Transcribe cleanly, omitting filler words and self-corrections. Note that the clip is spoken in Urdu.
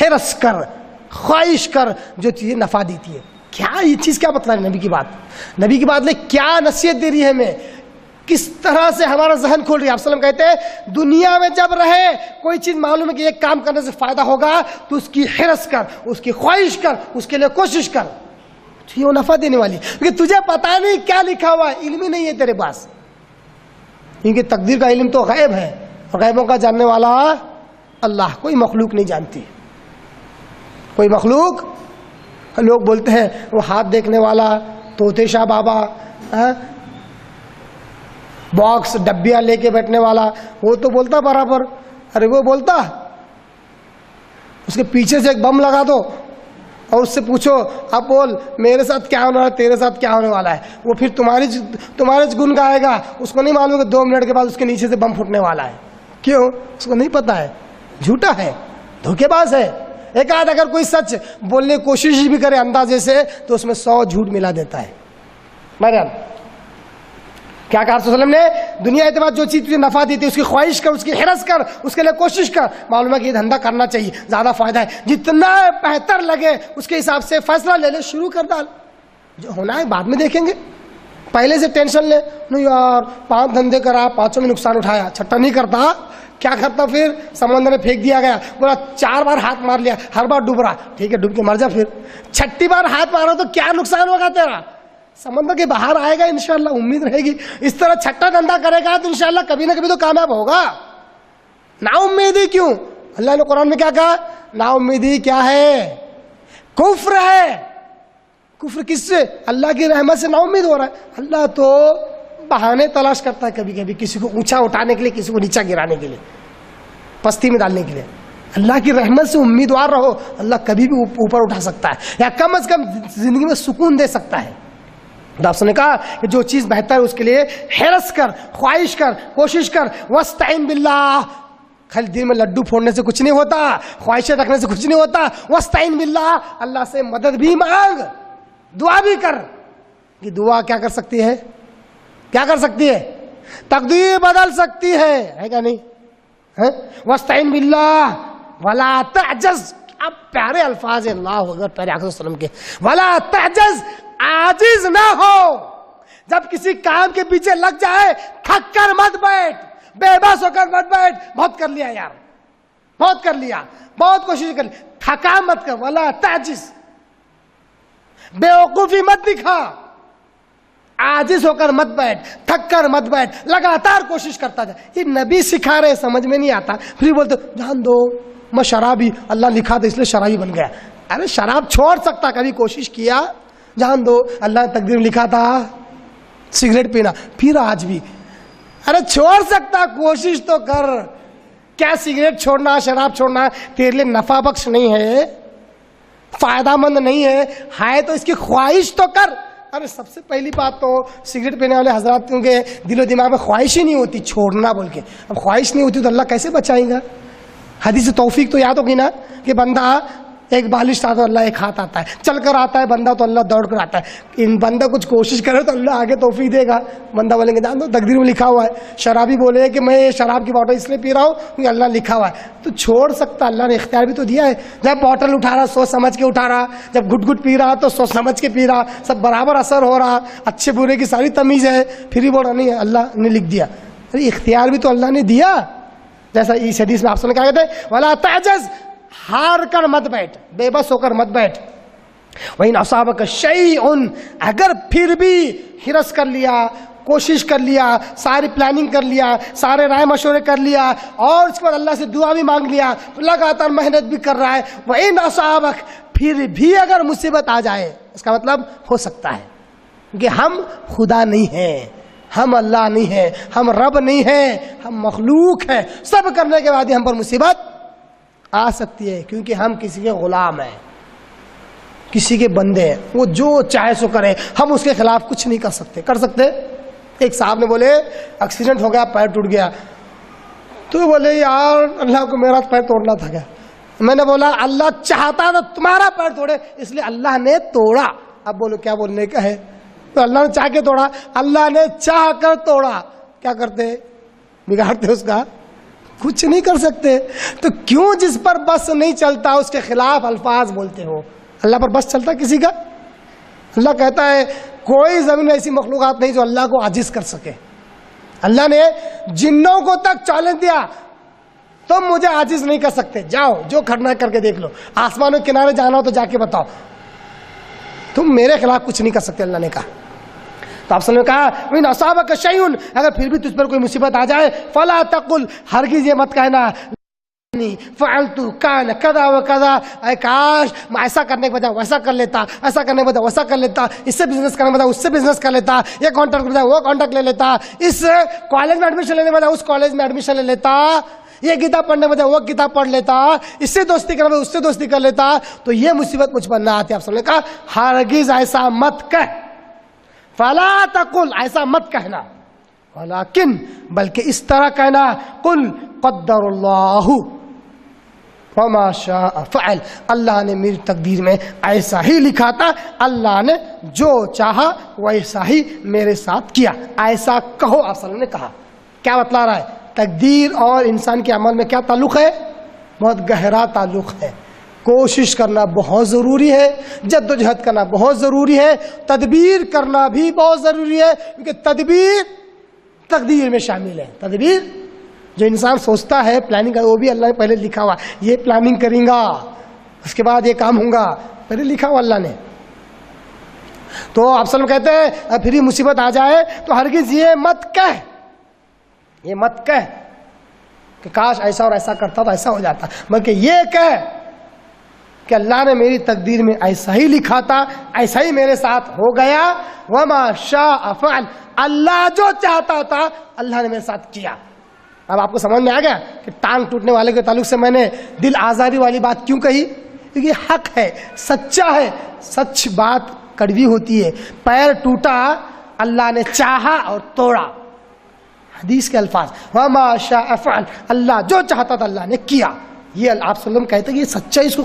حرص کر، خواہش کر جو چیزیں نفع دیتی ہے. کیا یہ چیز کیا بتلا رہی ہے نبی کی بات؟ نبی کی بات نے کیا نصیحت دے رہی ہے ہمیں، کس طرح سے ہمارا ذہن کھول رہی ہے. آپ صلی اللہ علیہ وسلم کہتے ہیں دنیا میں جب رہے کوئی چیز معلوم ہے کہ ایک کام کرنے سے فائدہ ہوگا تو اس کی حرص کر، اس کی خواہش کر، اس کے لیے کوشش کر، یہ وہ نفع دینے والی. کیونکہ تجھے پتا نہیں کیا لکھا ہوا ہے، علم ہی نہیں ہے تیرے پاس، کیونکہ تقدیر کا علم تو غیب ہے، اور غیبوں کا جاننے والا اللہ، کوئی مخلوق نہیں جانتی. کوئی مخلوق، لوگ بولتے ہیں وہ ہاتھ دیکھنے والا، طوطے شاہ بابا، باکس ڈبیاں لے کے بیٹھنے والا، وہ تو بولتا برابر. ارے وہ بولتا، اس کے پیچھے سے ایک بم لگا دو اور اس سے پوچھو اب بول میرے ساتھ کیا ہونے والا ہے، تیرے ساتھ کیا ہونے والا ہے، وہ پھر تمہارے گن گائے گا. اس کو نہیں معلوم کہ 2 منٹ کے بعد اس کے نیچے سے بم پھوٹنے والا ہے. کیوں؟ اس کو نہیں پتا ہے، جھوٹا ہے، دھوکے باز ہے. ایک آدھ اگر کوئی سچ بولنے کی کوشش بھی کرے اندازے سے تو اس میں 100 جھوٹ ملا دیتا ہے. مریم کیا کہا رسول اللہ علیہ وسلم نے؟ دنیا اعتبار جو چیز تجھے نفع دیتی ہے اس کی خواہش کر، اس کی حرص کر، اس کے لیے کوشش کر. معلوم ہے کہ یہ دھندا کرنا چاہیے، زیادہ فائدہ ہے، جتنا بہتر لگے اس کے حساب سے فیصلہ لے لے، شروع کر ڈال. جو ہونا ہے بعد میں دیکھیں گے، پہلے سے ٹینشن لے نہیں یار 5 دھندے کرا، 5 میں نقصان اٹھایا، چھٹا نہیں کرتا. کیا کرتا پھر؟ سمندر میں پھینک دیا گیا، بولا 4 بار ہاتھ مار لیا، ہر بار ڈوب رہا، ٹھیک ہے ڈوب کے مر جا. پھر 6ٹی بار ہاتھ مارا تو کیا نقصان ہوگا تیرا؟ سمندر کے باہر آئے گا انشاءاللہ، امید رہے گی. اس طرح چھٹا دھندا کرے گا تو انشاءاللہ کبھی نہ کبھی تو کامیاب ہوگا. نا امیدی کیوں؟ اللہ نے قرآن میں کیا کہا؟ نا امیدی کیا ہے؟ کفر ہے. کفر کس سے؟ اللہ کی رحمت سے نا امید ہو رہا ہے. اللہ تو بہانے تلاش کرتا ہے کبھی کبھی، کسی کو اونچا اٹھانے کے لیے، کسی کو نیچا گرانے کے لیے، پستی میں ڈالنے کے لیے. اللہ کی رحمت سے امیدوار رہو، اللہ کبھی بھی اوپر اٹھا سکتا ہے، یا کم از کم زندگی میں سکون دے سکتا ہے. آپ نے کہا کہ جو چیز بہتر ہے اس کے لیے حرص کر، خواہش کر، کوشش کر. وَاسْتَعِن بِاللَّهِ، خالی دل میں لڈو پھوڑنے سے کچھ نہیں ہوتا، خواہشیں رکھنے سے کچھ نہیں ہوتا. وَاسْتَعِن بِاللَّهِ، اللہ سے مدد بھی مانگ، دعا بھی کر. یہ دعا کیا کر سکتی ہے؟ کیا کر سکتی ہے؟ تقدیر بدل سکتی ہے کیا نہیں؟ وَاسْتَعِن بِاللَّهِ وَلَا تَعْجَزْ. اب پیارے الفاظ اللہ اکبر پیارے آقا صلی اللہ علیہ وسلم کے. وَلَا تَعْجَزْ، عاجز نہ ہو. جب کسی کام کے پیچھے لگ جائے تھک کر مت بیٹھ، بے بس ہو کر مت بیٹھ. بہت کر لیا یار، بہت کر لیا، بہت کوشش کر لی، تھکا مت کر. ولا تعجز، بے وقوفی مت دکھا، عاجز ہو کر مت بیٹھ، تھک کر مت بیٹھ، لگاتار کوشش کرتا جا. یہ نبی سکھا رہے، سمجھ میں نہیں آتا پھر بولتے جان دو میں شرابی، اللہ لکھا تھا اس لیے شرابی بن گیا. ارے شراب چھوڑ سکتا، کبھی کوشش کیا؟ جان دو اللہ نے تقدیر میں لکھا تھا سگریٹ پینا، پھر آج بھی. ارے چھوڑ سکتا، کوشش تو کر. کیا سگریٹ چھوڑنا، شراب چھوڑنا تیرے لیے نفع بخش نہیں ہے، فائدہ مند نہیں ہے تو اس کی خواہش تو کر. ارے سب سے پہلی بات تو سگریٹ پینے والے حضرات کے دل و دماغ میں خواہش ہی نہیں ہوتی چھوڑنا بول کے. اب خواہش نہیں ہوتی تو اللہ کیسے بچائے گا؟ حدیث توفیق تو یاد ہوگی نا کہ بندہ ایک بالش آتا ہے اللہ ایک ہاتھ آتا ہے، چل کر آتا ہے بندہ تو اللہ دوڑ کر آتا ہے. ان بندہ کچھ کوشش کرے تو اللہ آگے توفیق دے گا. بندہ بولیں گے جان دو تقدیر میں لکھا ہوا ہے. شرابی بولے کہ میں شراب کی بوٹل اس لیے پی رہا ہوں کیونکہ اللہ لکھا ہوا ہے. تو چھوڑ سکتا، اللہ نے اختیار بھی تو دیا ہے. جب بوٹل اٹھا رہا سوچ سمجھ کے اٹھا رہا، جب گھٹ گھٹ پی رہا تو سوچ سمجھ کے پی رہا، سب برابر اثر ہو رہا، اچھے برے کی ساری تمیز ہے، پھر ہی بول رہا نہیں اللہ نے لکھ دیا. ارے اختیار بھی تو اللہ نے دیا. جیسا اس حدیث میں آپ سے کہا کہتے ہیں ولا تعجز، ہار کر مت بیٹھ، بے بس ہو کر مت بیٹھ. وَإِنْ أَصَابَكَ شَيْءٌ، اگر پھر بھی حرص کر لیا، کوشش کر لیا، ساری پلاننگ کر لیا، سارے رائے مشورے کر لیا، اور اس کے بعد اللہ سے دعا بھی مانگ لیا، لگاتار محنت بھی کر رہا ہے. وَإِنْ أَصَابَكَ، پھر بھی اگر مصیبت آ جائے، اس کا مطلب ہو سکتا ہے کہ ہم خدا نہیں ہیں، ہم اللہ نہیں ہیں، ہم رب نہیں ہیں، ہم مخلوق ہیں. سب کرنے کے بعد ہم پر مصیبت آ سکتی ہے کیونکہ ہم کسی کے غلام ہیں، کسی کے بندے ہیں. وہ جو چاہے سو کرے، ہم اس کے خلاف کچھ نہیں کر سکتے. کر سکتے؟ ایک صاحب نے بولے ایکسیڈنٹ ہو گیا، پیر ٹوٹ گیا، تو بولے یار اللہ کو میرا پیر توڑنا تھا کیا؟ میں نے بولا اللہ چاہتا تھا تمہارا پیر توڑے اس لیے اللہ نے توڑا. اب بولو کیا بولنے کا ہے؟ تو اللہ نے چاہ کے توڑا، اللہ نے چاہ کر توڑا. کیا کرتے؟ بگاڑتے اس کا کچھ نہیں کر سکتے. تو کیوں جس پر بس نہیں چلتا اس کے خلاف الفاظ بولتے ہو؟ اللہ پر بس چلتا کسی کا؟ اللہ کہتا ہے کوئی زمین میں ایسی مخلوقات نہیں جو اللہ کو عاجز کر سکے. اللہ نے جنوں کو تک چیلنج دیا تم مجھے عاجز نہیں کر سکتے، جاؤ جو کرنا ہے کر کے دیکھ لو، آسمانوں کے کنارے جانا ہو تو جا کے بتاؤ، تم میرے خلاف کچھ نہیں کر سکتے. اللہ نے کہا. تو آپ صلی اللہ علیہ وسلم نے کہا وَإِنْ أَصَابَكَ شَيْءٌ، اگر پھر بھی تجھ پر کوئی مصیبت آ جائے فَلَا تَقُلْ، ہرگز یہ مت کہنا فعلت کان کذا و کذا، اے کاش میں ایسا کرنے کے بجائے ویسا کر لیتا، ایسا کرنے کے بجائے ویسا کر لیتا، اس سے بزنس کرنے کے بجائے اس سے بزنس کر لیتا، یہ کانٹریکٹ کے بجائے وہ کانٹریکٹ لے لیتا، اس کالج میں ایڈمیشن لینے کے بجائے اس کالج میں ایڈمیشن لے لیتا، یہ کتاب پڑھنے کے بجائے وہ کتاب پڑھ لیتا، اس سے دوستی کرنے اس سے دوستی کر لیتا، تو یہ مصیبت مجھ پر نہ آتی. آپ سب نے کہا ہرگز ایسا مت کہہ، فلا تقل، ایسا مت کہنا، ولیکن بلکہ اس طرح کہنا قل قدر اللہ وما شاء فعل، اللہ نے میری تقدیر میں ایسا ہی لکھا تھا، اللہ نے جو چاہا ویسا ہی میرے ساتھ کیا. ایسا کہو. آپ صلی اللہ نے کہا. کیا بتلا رہا ہے؟ تقدیر اور انسان کے عمل میں کیا تعلق ہے؟ بہت گہرا تعلق ہے. کوشش کرنا بہت ضروری ہے، جد و جہد کرنا بہت ضروری ہے، تدبیر کرنا بھی بہت ضروری ہے، کیونکہ تدبیر تقدیر میں شامل ہے. تدبیر جو انسان سوچتا ہے پلاننگ، وہ بھی اللہ نے پہلے لکھا ہوا، یہ پلاننگ کریں گا اس کے بعد یہ کام ہوگا، پہلے لکھا ہوا اللہ نے. تو آپ صلی اللہ علیہ وسلم کہتے ہیں پھر ہی مصیبت آ جائے تو ہرگز یہ مت کہہ، یہ مت کہہ کہ کاش ایسا اور ایسا کرتا تو ایسا ہو جاتا، بلکہ یہ کہہ کہ اللہ نے میری تقدیر میں ایسا ہی لکھا تھا، ایسا ہی میرے ساتھ ہو گیا، وما شاء فعل، اللہ جو چاہتا تھا اللہ نے میرے ساتھ کیا. اب آپ کو سمجھ میں آ گیا کہ ٹانگ ٹوٹنے والے کے تعلق سے میں نے دل آزاری والی بات کیوں کہی؟ کیونکہ حق ہے، سچا ہے. سچ بات کڑوی ہوتی ہے. پیر ٹوٹا، اللہ نے چاہا اور توڑا، حدیث کے الفاظ وما شاء فعل، اللہ جو چاہتا تھا اللہ نے کیا. یہ آپ صلی اللہ علیہ وسلم کہتے ہیں کہ یہ سچا، اس کو